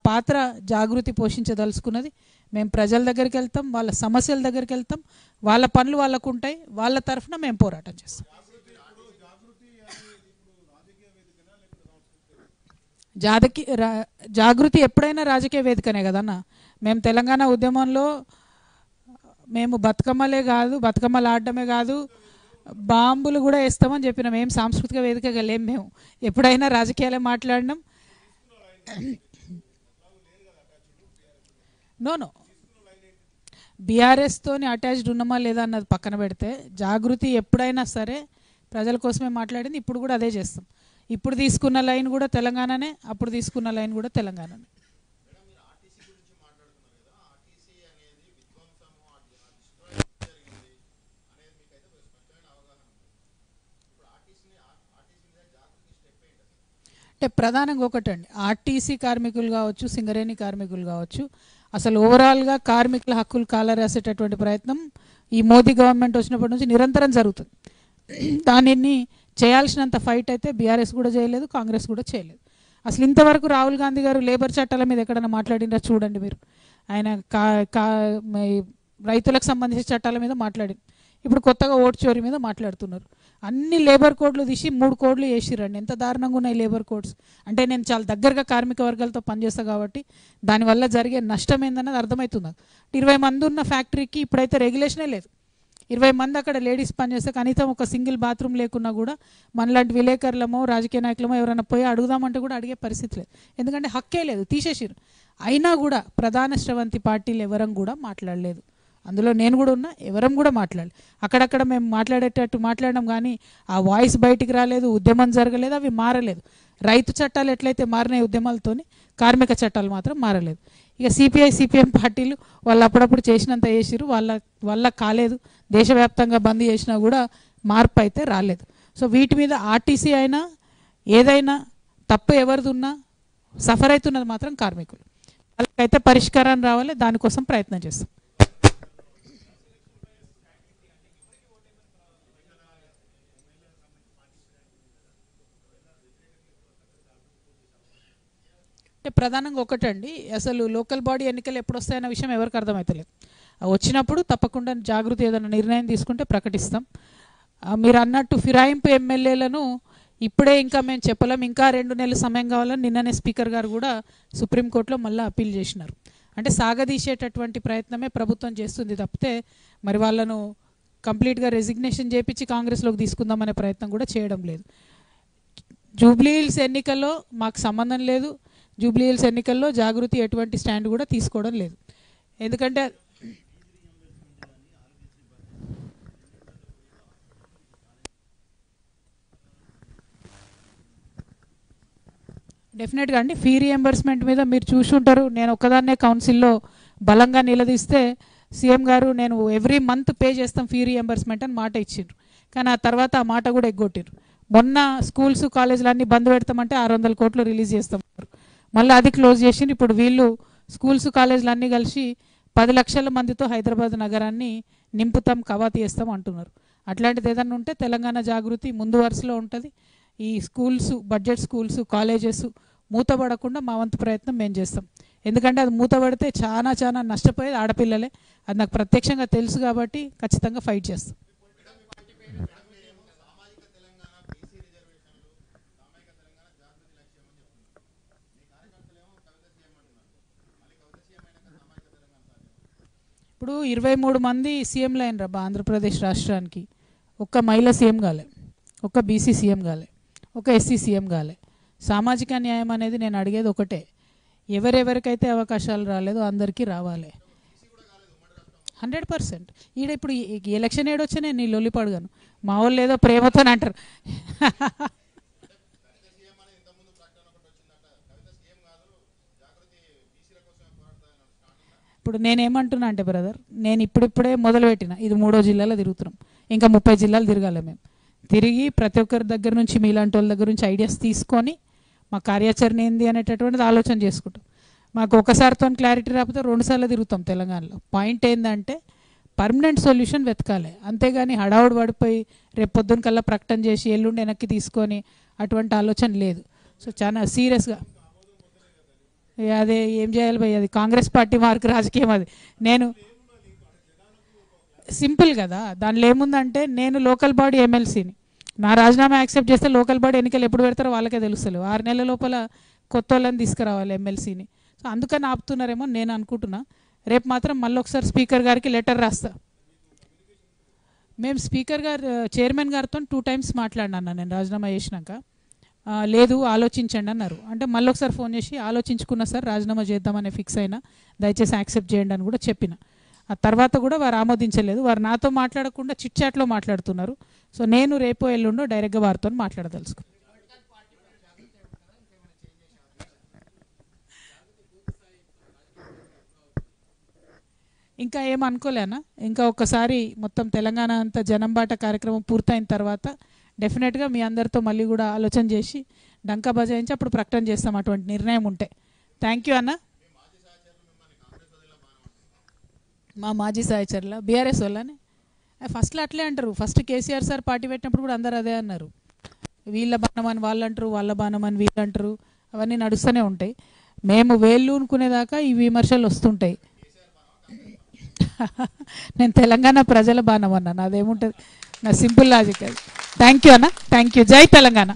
పాత్ర జాగృతి పోషించదలుచుకున్నది. మేము ప్రజల దగ్గరికి వెళ్తాం, వాళ్ళ సమస్యల దగ్గరికి వెళ్తాం, వాళ్ళ పనులు వాళ్ళకు ఉంటాయి, వాళ్ళ తరఫున మేము పోరాటం చేస్తాం. జాగృతి ఎప్పుడైనా రాజకీయ వేదికనే కదన్న. మేము తెలంగాణ ఉద్యమంలో మేము బతుకమ్మలే కాదు, బతుకమ్మలు ఆడడమే కాదు, బాంబులు కూడా వేస్తామని చెప్పినాం. ఏం సాంస్కృతిక వేదికగా లేం. మేము ఎప్పుడైనా రాజకీయాలే మాట్లాడినాం. నో బీఆర్ఎస్తోని అటాచ్డ్ ఉన్నామా లేదా అన్నది పక్కన పెడితే, జాగృతి ఎప్పుడైనా సరే ప్రజల కోసమే మాట్లాడింది. ఇప్పుడు కూడా అదే చేస్తాం. ఇప్పుడు తీసుకున్న లైన్ కూడా తెలంగాణనే, అప్పుడు తీసుకున్న లైన్ కూడా తెలంగాణనే. అంటే ప్రధానంగా ఒకటండి, ఆర్టీసీ కార్మికులు కావచ్చు, సింగరేణి కార్మికులు కావచ్చు, అసలు ఓవరాల్గా కార్మికుల హక్కులు కాలరాసేటటువంటి ప్రయత్నం ఈ మోదీ గవర్నమెంట్ వచ్చినప్పటి నుంచి నిరంతరం జరుగుతుంది. దానిని చేయాల్సినంత ఫైట్ అయితే బీఆర్ఎస్ కూడా చేయలేదు, కాంగ్రెస్ కూడా చేయలేదు. అసలు ఇంతవరకు రాహుల్ గాంధీ గారు లేబర్ చట్టాల మీద ఎక్కడైనా మాట్లాడినరా చూడండి మీరు. ఆయన రైతులకు సంబంధించిన చట్టాల మీద మాట్లాడింది. ఇప్పుడు కొత్తగా ఓటు చోరీ మీద మాట్లాడుతున్నారు. అన్ని లేబర్ కోడ్లు తీసి 3 కోడ్లు వేసిరండి. ఎంత దారుణంగా ఉన్నాయి లేబర్ కోడ్స్ అంటే. నేను చాలా దగ్గరగా కార్మిక వర్గాలతో పనిచేస్తాను కాబట్టి దానివల్ల జరిగే నష్టం ఏందన్నది అర్థమవుతుంది. 20 మంది ఉన్న ఫ్యాక్టరీకి ఇప్పుడైతే రెగ్యులేషనే లేదు. 20 మంది అక్కడ లేడీస్ పనిచేస్తే కనీసం ఒక సింగిల్ బాత్రూమ్ లేకున్నా కూడా మనలాంటి విలేకరులమో రాజకీయ నాయకులమో ఎవరైనా పోయి అడుగుదామంటే కూడా అడిగే పరిస్థితి లేదు. ఎందుకంటే హక్కే లేదు, తీసేసిరు. అయినా కూడా ప్రధాన స్రవంతి పార్టీలు ఎవరం కూడా మాట్లాడలేదు. అందులో నేను కూడా ఉన్నా, ఎవరం కూడా మాట్లాడలేదు. అక్కడక్కడ మేము మాట్లాడేటట్టు మాట్లాడడం కానీ ఆ వాయిస్ బయటికి రాలేదు, ఉద్యమం జరగలేదు, అవి మారలేదు. రైతు చట్టాలు ఎట్లయితే మారినాయి ఉద్యమాలతోని, కార్మిక చట్టాలు మాత్రం మారలేదు. ఇక సిపిఐ సిపిఎం పార్టీలు వాళ్ళు అప్పుడప్పుడు చేసినంత చేసిరు, వాళ్ళ కాలేదు. దేశవ్యాప్తంగా బంద్ చేసినా కూడా మార్పు అయితే రాలేదు. సో వీటి మీద ఆర్టీసీ అయినా ఏదైనా తప్పు ఎవరిది ఉన్నా సఫర్ అవుతున్నది మాత్రం కార్మికులు. వాళ్ళకైతే పరిష్కారం రావాలి, దానికోసం ప్రయత్నం చేస్తాం. ప్రధానంగా ఒకటండి, అసలు లోకల్ బాడీ ఎన్నికలు ఎప్పుడు వస్తాయన్న విషయం ఎవరికి అర్థమవుతలేదు. వచ్చినప్పుడు తప్పకుండా జాగృతి ఏదైనా నిర్ణయం తీసుకుంటే ప్రకటిస్తాం. మీరు అన్నట్టు ఫిరాయింపు ఎమ్మెల్యేలను ఇప్పుడే ఇంకా మేము చెప్పలేం, ఇంకా 2 నెలల సమయం కావాలని నిన్ననే స్పీకర్ గారు కూడా సుప్రీంకోర్టులో మళ్ళీ అప్పీల్ చేసినారు. అంటే సాగదీసేటటువంటి ప్రయత్నమే ప్రభుత్వం చేస్తుంది తప్పితే మరి వాళ్ళను కంప్లీట్గా రెసిగ్నేషన్ చేయించి కాంగ్రెస్లోకి తీసుకుందామనే ప్రయత్నం కూడా చేయడం లేదు. జూబ్లీహిల్స్ ఎన్నికల్లో మాకు సంబంధం లేదు. జూబ్లీహిల్స్ ఎన్నికల్లో జాగృతి ఎటువంటి స్టాండ్ కూడా తీసుకోవడం లేదు. ఎందుకంటే డెఫినెట్గా అండి, ఫీ రియంబర్స్మెంట్ మీద మీరు చూసుంటారు. నేను ఒక్కదాన్నే కౌన్సిల్లో బలంగా నిలదీస్తే సీఎం గారు నేను ఎవ్రీ మంత్ పే చేస్తాం ఫీ రియంబర్స్మెంట్ అని మాట ఇచ్చిండ్రు. కానీ ఆ తర్వాత ఆ మాట కూడా ఎగ్గొట్టిరు. మొన్న స్కూల్స్ కాలేజీలు అన్నీ బంద్ పెడతామంటే 600 కోట్లు రిలీజ్ చేస్తాం, మళ్ళీ అది క్లోజ్ చేసి ఇప్పుడు వీళ్ళు స్కూల్స్ కాలేజీలు అన్నీ కలిసి 10 లక్షల మందితో హైదరాబాద్ నగరాన్ని నింపుతాం, కవాతీ చేస్తాం అంటున్నారు. అట్లాంటిది ఏదన్నా ఉంటే తెలంగాణ జాగృతి ముందు వరుసలో ఉంటుంది. ఈ స్కూల్స్, బడ్జెట్ స్కూల్స్, కాలేజెస్ మూతపడకుండా మా వంతు ప్రయత్నం మేము చేస్తాం. ఎందుకంటే అది మూతపడితే చాలా చాలా నష్టపోయేది ఆడపిల్లలే. అది నాకు ప్రత్యక్షంగా తెలుసు కాబట్టి ఖచ్చితంగా ఫైట్ చేస్తాం. ఇప్పుడు 23 మంది సీఎంలు అయినరా ఆంధ్రప్రదేశ్ రాష్ట్రానికి. ఒక్క మహిళా సీఎం కాలే, ఒక్క బీసీ సీఎం కాలే, ఒక ఎస్సీ సీఎం కాలే. సామాజిక న్యాయం అనేది నేను అడిగేది ఒకటే, ఎవరెవరికైతే అవకాశాలు రాలేదో అందరికీ రావాలి 100%. ఈడ ఇప్పుడు ఎలక్షన్ ఏడొచ్చా నేను నీ లొల్లిపడగాను, మా వాళ్ళు ఏదో ప్రేమతో అంటారు. ఇప్పుడు నేనేమంటున్నా అంటే బ్రదర్, నేను ఇప్పుడిప్పుడే మొదలుపెట్టిన, ఇది 3వ జిల్లాలో తిరుగుతున్నాం, ఇంకా 30 జిల్లాలు తిరగాలి. మేము తిరిగి ప్రతి ఒక్కరి దగ్గర నుంచి, మీలాంటి వాళ్ళ దగ్గర నుంచి ఐడియాస్ తీసుకొని మా కార్యాచరణ ఏంది అనేటటువంటిది ఆలోచన చేసుకుంటాం. మాకు ఒకసారితో క్లారిటీ రాకపోతే 2 సార్లు తిరుగుతాం తెలంగాణలో. పాయింట్ ఏంటంటే పర్మనెంట్ సొల్యూషన్ వెతకాలి, అంతేగాని హడావుడు పడిపోయి రేపు పొద్దున్న కల్లా ప్రకటన చేసి ఎల్లుండి వెనక్కి తీసుకొని అటువంటి ఆలోచన లేదు. సో చాలా సీరియస్గా అదే ఏం చేయాలి భయ్, అది కాంగ్రెస్ పార్టీ మార్కు రాజకీయం. అది నేను సింపుల్ కదా, దానిలో ఏముందంటే నేను లోకల్ బాడీ ఎమ్మెల్సీని, నా రాజీనామా యాక్సెప్ట్ చేస్తే లోకల్ బాడీ ఎన్నికలు ఎప్పుడు పెడతారో వాళ్ళకే తెలుస్తలేవు. 6 నెలల లోపల కొత్త వాళ్ళని తీసుకురావాలి ఎమ్మెల్సీని. సో అందుకని ఆపుతున్నారేమో నేను అనుకుంటున్నా. రేపు మాత్రం మళ్ళీ ఒకసారి స్పీకర్ గారికి లెటర్ రాస్తా. మేము స్పీకర్ గారు చైర్మన్ గారితో 2 times మాట్లాడినా నేను రాజీనామా చేసినాక. లేదు ఆలోచించండి అన్నారు. అంటే మళ్ళీ ఒకసారి ఫోన్ చేసి ఆలోచించుకున్నా సార్, రాజీనామా చేద్దామని ఫిక్స్ అయినా, దయచేసి యాక్సెప్ట్ చేయండి అని కూడా చెప్పిన. ఆ తర్వాత కూడా వారు ఆమోదించలేదు. వారు నాతో మాట్లాడకుండా చిట్ చాట్లో మాట్లాడుతున్నారు. సో నేను రేపో ఎల్లుండో డైరెక్ట్గా వారితో మాట్లాడదలుచుకున్నాను. ఇంకా ఏమనుకోలేనా, ఇంకా ఒక్కసారి మొత్తం తెలంగాణ అంతా జనంబాట కార్యక్రమం పూర్తయిన తర్వాత డెఫినెట్గా మీ అందరితో మళ్ళీ కూడా ఆలోచన చేసి డంకా బజాయించి అప్పుడు ప్రకటన చేస్తాం అటువంటి నిర్ణయం ఉంటే. థ్యాంక్ యూ అన్న. మా మాజీ సహచరుల బీఆర్ఎస్ వాళ్ళని ఫస్ట్లో అట్లే అంటారు. ఫస్ట్ కేసీఆర్ సార్ పార్టీ పెట్టినప్పుడు కూడా అందరు అదే అన్నారు, వీళ్ళ బాణమని వాళ్ళు అంటారు, వాళ్ళ బాణమని వీళ్ళు అంటారు, అవన్నీ నడుస్తూనే ఉంటాయి. మేము వేళ్ళు అనుకునేదాకా ఈ విమర్శలు వస్తుంటాయి. నేను తెలంగాణ ప్రజల బాణం అన్నాను, అదేముంటుంది, నా సింపుల్ లాజిక్ అది. థ్యాంక్ యూ అన్న, థ్యాంక్ యూ. జై తెలంగాణ.